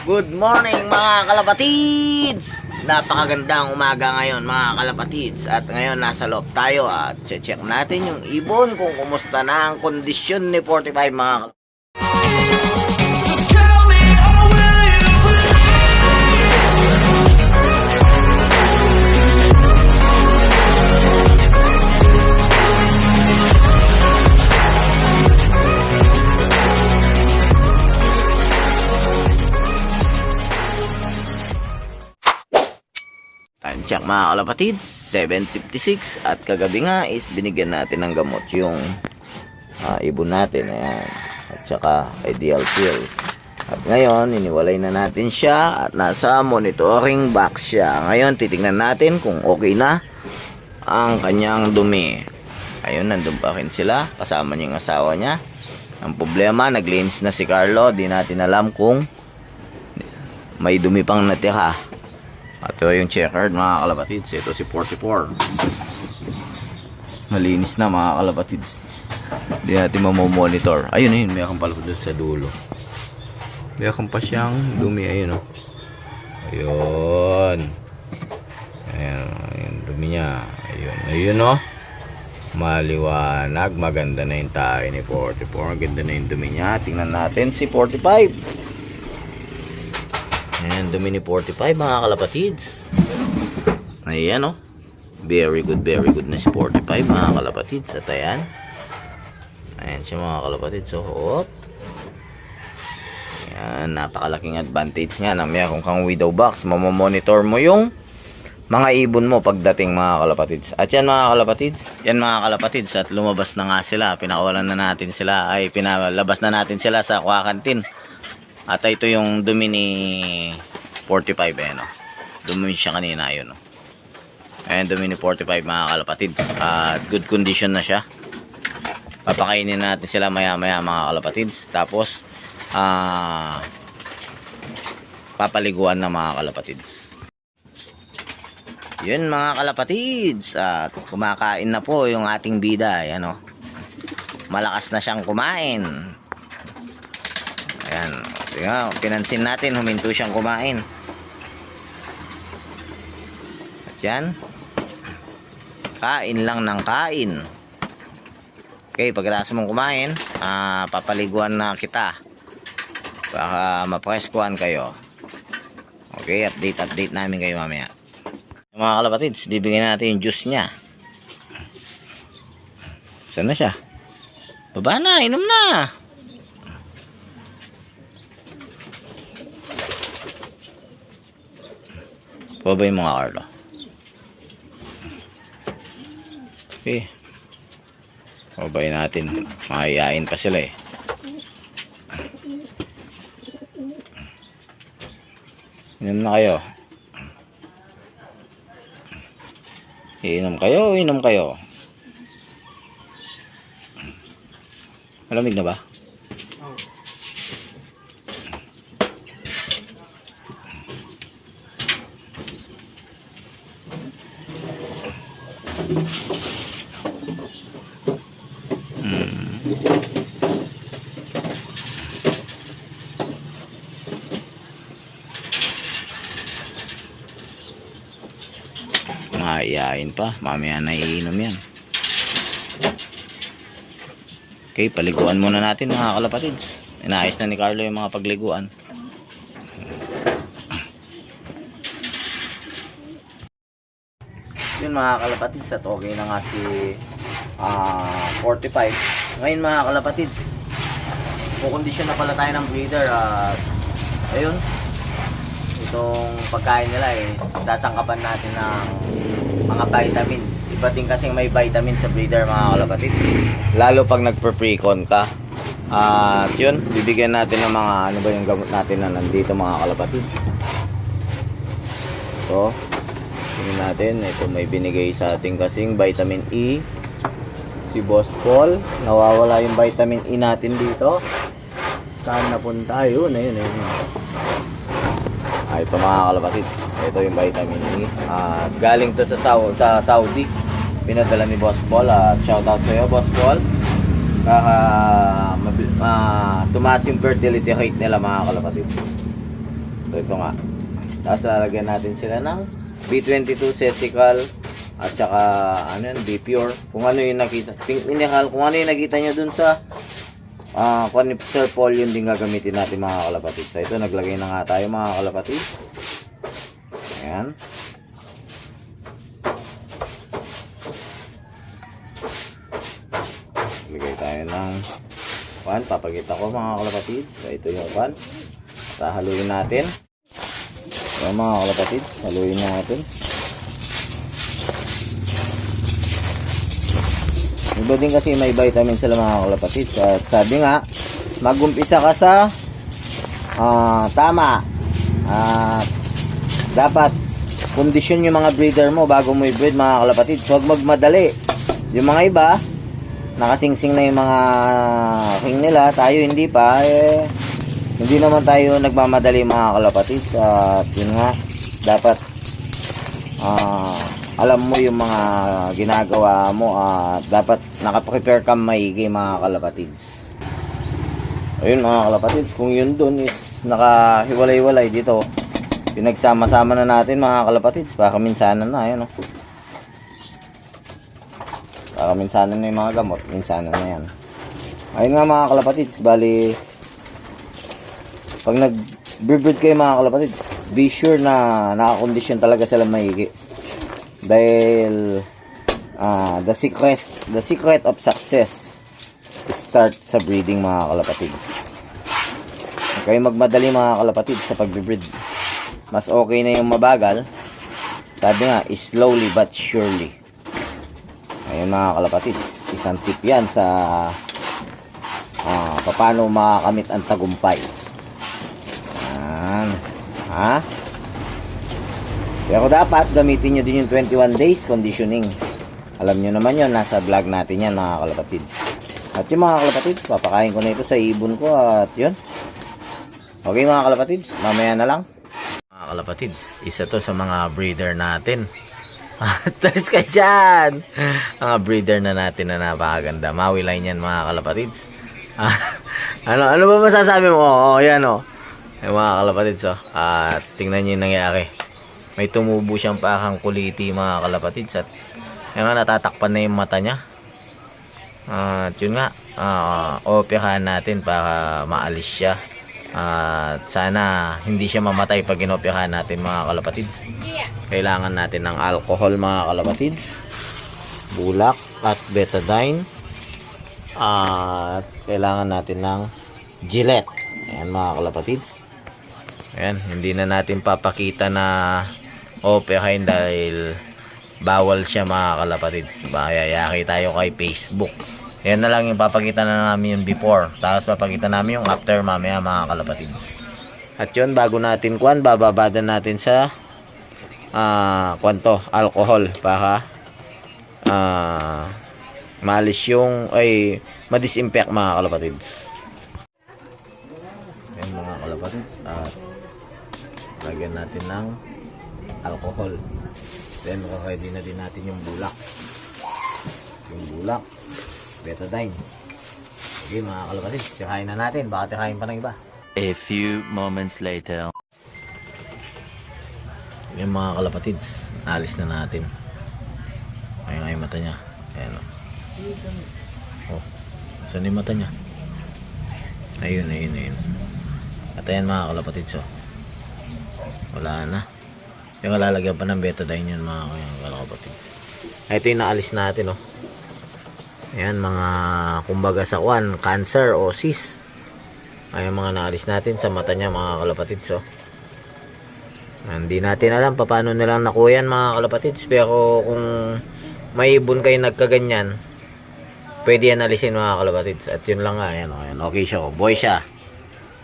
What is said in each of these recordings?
Good morning mga kalapatids! Napakagandang umaga ngayon mga kalapatids. At ngayon nasa loob tayo at check natin yung ibon kung kumusta na ang kondisyon ni 45 mga kalapatids. Time check mga kalapatids, 7:56 at kagabi nga is binigyan natin ng gamot yung ibon natin, ayan, at saka ideal pills. At ngayon iniwalay na natin siya at nasa monitoring box siya. Ngayon titingnan natin kung okay na ang kanyang dumi. Ayun, nandun pa rin sila kasama niya yung asawa niya. Ang problema, naglinis na si Carlo, di natin alam kung may dumi pang natira. At ito yung checkered mga kalapatids. Ito si 44. Malinis na mga kalapatids. Hindi natin mamomonitor. Ayun yun, may akong pala doon sa dulo. May akong pa siyang dumi. Ayun o. Ayun. Ayun, dumi niya. Ayun o. Maliwanag. Maganda na yung tayo ni 44. Maganda na yung dumi niya. Tingnan natin si 45. Ayan, dumi ni 45 mga kalapatids. Ayan o. Very good na si 45 mga kalapatids. At ayan. Ayan siya mga kalapatids. So, hop. Ayan, napakalaking advantage nga na mayroon kang widow box. Mamamonitor mo yung mga ibon mo pagdating mga kalapatids. At yan mga kalapatids. Yan mga kalapatids. At lumabas na nga sila. Pinakawalan na natin sila. Ay, pinalabas na natin sila sa kwakantin. At ito yung dumi ni 45 eh, no? Dumi siya kanina, yun, no? Ayan, dumi ni 45 mga kalapatids. At good condition na siya. Papakainin natin sila maya maya mga kalapatids. Tapos papaliguan na mga kalapatids. Yun mga kalapatids. At kumakain na po yung ating bida. Ayan, no? Malakas na siyang kumain. Ayan, pinansin natin, huminto siyang kumain. At yan, kain lang ng kain. Okay, pagkatapos mong kumain, papaliguan na kita baka mapreskuhan kayo. Okay, update namin kayo mamaya. Mga kalapatids, bibigyan natin yung juice nya. Saan na siya? Baba na, inom na. Babay mo nga, Carlo. Okay. Babay natin. Mahihain pa sila eh. Inom na kayo. Inom kayo. Malamig na ba? Mahihain pa, mamaya na iinom yan. Okay, paliguan muna natin mga kalapatids. Inaayos na ni Carlo yung mga pagliguan. Yun mga kalapatids, at okay na nga si 45. Ngayon mga kalapatids, kukondisyon na pala tayo ng breeder. Ayun, itong pagkain nila sasangkapan natin ng mga vitamins. Iba din kasing may vitamins sa breeder mga kalapatids, lalo pag nagpe-precon ka. At yun, bibigyan natin ng mga ano ba yung gamot natin na nandito mga kalapatids. So tingnan natin, ito may binigay sa ating kasing vitamin E si Boss Paul. Nawawala yung vitamin E natin dito. Saan napunta? Yun. Ito mga kalapatids, ito yung vitamin E. Galing to sa Saudi. Pinadala ni Boss Paul. Shoutout sa iyo Boss Paul. Tumaas yung fertility rate nila mga kalapatids. So ito nga. Tapos lalagyan natin sila ng B22 Sesical at saka ano yun, B-Pure. Kung ano yung nakita, pink mineral, kung ano yung nakita nyo dun sa Sir Paul, yun din gagamitin natin mga kalapatid. So ito, naglagay na nga tayo mga kalapatid. Ayan. Lagay tayo ng papakita ko mga kalapatid. So ito yung haluin natin. So mga kalapatid, haluin natin. Iba din kasi may vitamin sila mga kalapatid. At sabi nga, mag-umpisa ka sa tama. Dapat kondisyon yung mga breeder mo bago mo i-breed mga kalapatid. So huwag magmadali. Yung mga iba, nakasingsing na yung mga king nila, tayo hindi pa, hindi naman tayo nagmamadali mga kalapatid. At yun nga, dapat alam mo yung mga ginagawa mo at dapat nakaprepare ka maigi mga kalapatids. Ayun mga kalapatids, kung yun dun is nakahiwalay-walay dito, pinagsama-sama na natin mga kalapatids para minsanan na, ayun o. Para minsanan na yung mga gamot, minsanan na yan. Ayun nga mga kalapatids, bali pag nag-breed kayo mga kalapatids, be sure na nakakondisyon talaga sila maigi. Dahil the secret of success start sa breeding mga kalapatids. Huwag kayo magmadali mga kalapatids sa pag-breed. Mas okay na yung mabagal. Sabi nga, slowly but surely. Ayun mga kalapatids, isang tip yan sa paano makakamit ang tagumpay. Ayan. Pero dapat gamitin nyo din yung 21 days conditioning. Alam nyo naman yun, nasa vlog natin yan mga kalapatids. At yung mga kalapatids, papakain ko na ito sa ibon ko at yun. Okay mga kalapatids, mamaya na lang. Mga kalapatids, isa to sa mga breeder natin. Taris ka dyan! Mga breeder na natin na napakaganda. Mawi line yan mga kalapatids. Ano ba masasabi mo? Yan yung mga kalapatids at tingnan nyo yung nangyari. May tumubo siyang pakang kuliti mga kalapatids at yung nga natatakpan na yung mata niya. At yun nga, operahan natin para maalis siya. At sana hindi siya mamatay pag inoperahan natin mga kalapatids. Kailangan natin ng alcohol mga kalapatids, bulak at betadine. At kailangan natin ng Gillette. Ayan mga kalapatids. Ayan, hindi na natin papakita na operahin dahil bawal siya mga kalapatids. Bayayaki tayo kay Facebook. Yan na lang yung papakita na namin yung before. Tapos papakita namin yung after mamaya mga kalapatids. At yun, bago natin bababadan natin sa alcohol para maalis yung madisinfect mga kalapatids. Yan mga kalapatids. At lagyan natin ng alcohol. Then ready na din natin yung bulak. Betadine. Okay mga kalapatids, tirahin na natin. Baka tirahin pa ng iba. A few moments later. Yung mga kalapatids, alis na natin. Ayun yung mata niya. Ayan saan yung mata niya? Ayun. At ayan mga kalapatids wala na. Yung lalagyan pa ng betadine yun mga kalapatids. Ito yung naalis natin ayan mga kumbaga sa cancer o cyst. Ayan mga naalis natin sa mata niya mga kalapatids hindi natin alam paano nilang nakuha yan mga kalapatids. Pero kung may ibon kayo nagkaganyan, pwede yan alisin mga kalapatids. At yun lang nga, ayan okay siya, boy siya.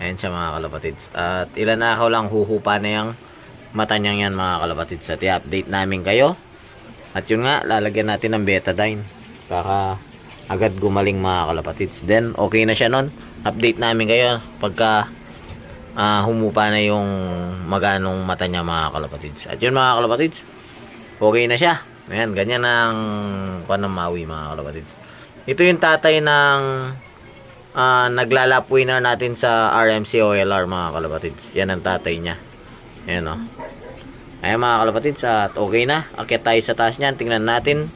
Ayan siya mga kalapatids. At ilan na ako lang huhupa na yung mata niya yan mga kalapatids. At i-update namin kayo. At yun nga, lalagyan natin ng betadine para agad gumaling mga kalapatids. Then okay na siya nun. Update namin kayo pagka humupa na yung maganong mata niya mga kalapatids. At yun mga kalapatids, okay na siya. Ayan, ganyan ang panamawi mga kalapatids. Ito yung tatay ng naglalap winner natin sa RMC OLR mga kalapatids. Yan ang tatay niya. Ayan o. Ayan mga kalapatids, at okay na. Akyat tayo sa taas niyan. Tingnan natin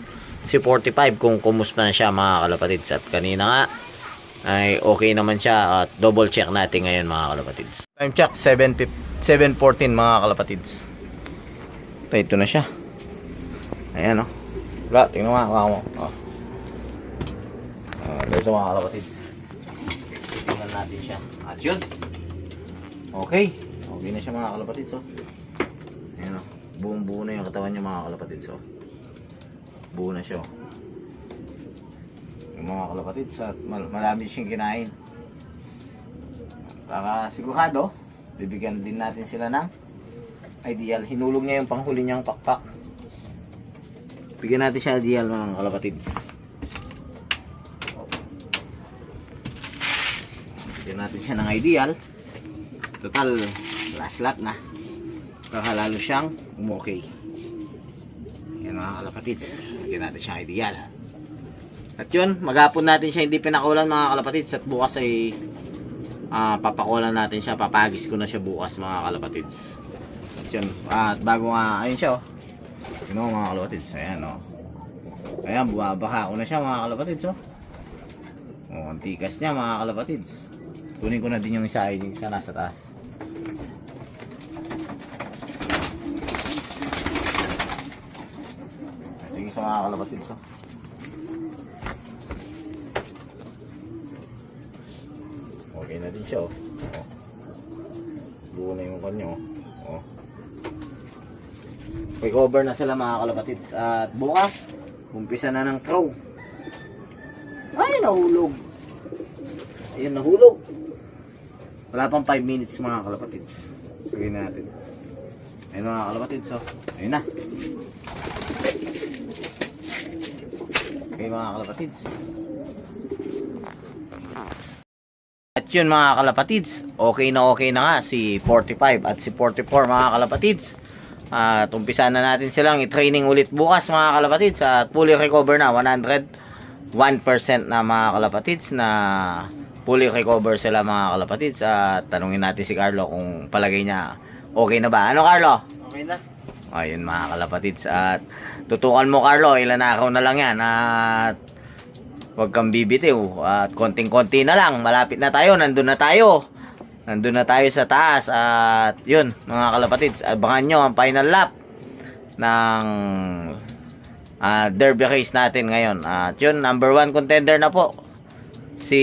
si 45 kung kumusta na siya mga kalapatids. At kanina nga ay okay naman siya, at double check natin ngayon mga kalapatids. Time check 7:14 mga kalapatids. Ito na siya. Ayan o. Wala, tingnan mo. Dito mga kalapatids. Tingnan natin siya. At yun. Okay. Okay na siya mga kalapatids. Ayan o. Buong buo na yung katawan niya mga kalapatids. Buo na siya. Yung mga kalapatids, at marami siyang kinain. Para sigurado, bibigyan din natin sila ng ideal. Hinulog niya yung panghuli niyang pakpak. Bigyan natin siya ideal mga kalapatids. Bigyan natin siya ng ideal. Total, last lap na. Kakalalo siyang umokay. Yan mga kalapatids. Bigyan natin siya ideal. At yun, maghapon natin siya hindi pinakulan mga kalapatids. At bukas ay papakulan natin siya. Papagis ko na siya bukas mga kalapatids. At yun, at bago nga, ayun siya yun mga kalapatids. Ayan ayan, bumabaka ko na siya mga kalapatids ang tikas niya mga kalapatids. Kunin ko na din yung isa nasa taas. Ito yung isa mga kalapatids okay na din siya buo na yung kanya cover na sila mga kalapatids. At bukas umpisa na ng crow. Ay, nahulog. Ayun, nahulog. Wala pang 5 minutes mga kalapatids. Gawin natin. Ayun mga kalapatids ayun na. Okay mga kalapatids. At yun mga kalapatids, okay na nga si 45 at si 44 mga kalapatids. At umpisa na natin silang i-training ulit bukas mga kalapatids. At fully recover na 101% na mga kalapatids, na fully recover sila mga kalapatids. At tanungin natin si Carlo kung palagay niya okay na ba. Ano Carlo? Okay na. Ayun mga kalapatids. At tutukan mo Carlo, ilan araw na lang yan. At huwag kang bibitiw. At konting-konti na lang. Malapit na tayo. Nandun na tayo sa taas. At yun mga kalapatids, abangan nyo ang final lap ng derby race natin ngayon. At yun, number 1 contender na po si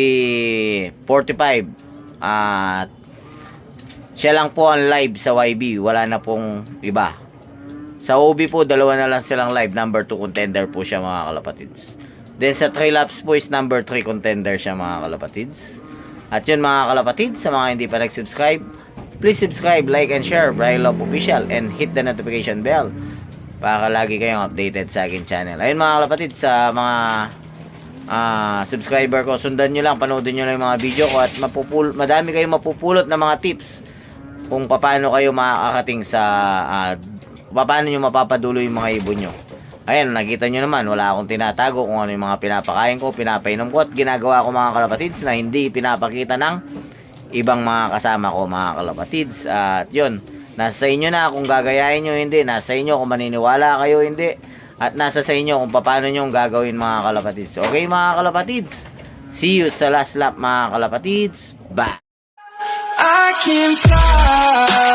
45. At siya lang po ang live sa YB. Wala na pong iba. Sa OB po, dalawa na lang silang live. Number 2 contender po siya mga kalapatids. Then sa 3 laps po is number 3 contender siya mga kalapatids. At yun mga kalapatids, sa mga hindi pa nag-subscribe, please subscribe, like, and share Brian Love Official, and hit the notification bell para lagi kayong updated sa akin channel. Ayun mga kalapatids, sa mga subscriber ko, sundan nyo lang, panoodin nyo lang yung mga video ko, at madami kayong mapupulot na mga tips kung paano kayo makakating sa paano nyo mapapadulo yung mga ibon nyo. Ayan, nakita nyo naman, wala akong tinatago kung ano yung mga pinapakain ko, pinapainom ko, at ginagawa ko mga kalapatids na hindi pinapakita ng ibang mga kasama ko mga kalapatids. At yun, nasa sa inyo na kung gagayahin nyo hindi, nasa sa inyo kung maniniwala kayo hindi, at nasa sa inyo kung paano nyo gagawin mga kalapatids. Okay mga kalapatids, see you sa last lap mga kalapatids. Bye! I can fly.